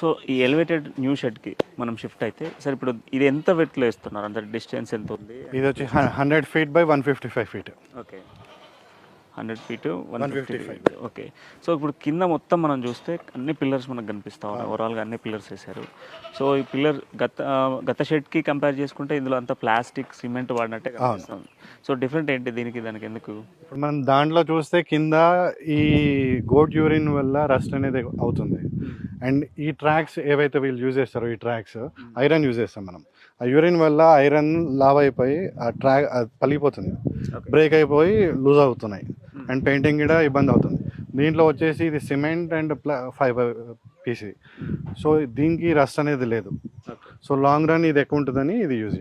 So ఈ elevated new షెడ్కి మనం shift అయితే సార్ ఇప్పుడు ఇది ఎంత వెట్లో ఇస్తున్నారు, అంత డిస్టెన్స్ ఎంత ఉంది? ఇది వచ్చి 100 feet by 155 feet. Okay, 100 feet 155. Okay, so ఇప్పుడు కింద మొత్తం మనం చూస్తే అన్ని పిల్లర్స్ మనకు కనిపిస్తూ ఉన్నాయి, ఓవరాల్గా అన్ని పిల్లర్స్ వేశారు. సో ఈ పిల్లర్ గత షెడ్కి కంపేర్ చేసుకుంటే ఇందులో అంతా ప్లాస్టిక్ సిమెంట్ వాడినట్టే కనిపిస్తుంది. సో డిఫరెంట్ ఏంటి దీనికి దానికి ఎందుకు? ఇప్పుడు మనం దాంట్లో చూస్తే కింద ఈ గోట్ యూరిన్ వల్ల రస్ట్ అనేది అవుతుంది. అండ్ ఈ ట్రాక్స్ ఏవైతే వీళ్ళు యూజ్ చేస్తారో ఈ ట్రాక్స్ ఐరన్ యూజ్ చేస్తాం మనం. ఆ యూరిన్ వల్ల ఐరన్ లావ్ అయిపోయి ఆ ట్రాక్ పలిగిపోతుంది, బ్రేక్ అయిపోయి లూజ్ అవుతున్నాయి అండ్ పెయింటింగ్ కూడా ఇబ్బంది అవుతుంది. దీంట్లో వచ్చేసి ఇది cement and fibre PC, so దీనికి రస్ట్ అనేది లేదు. సో లాంగ్ రన్ ఇది ఎక్కువ ఉంటుందని ఇది యూజ్ చేస్తాం.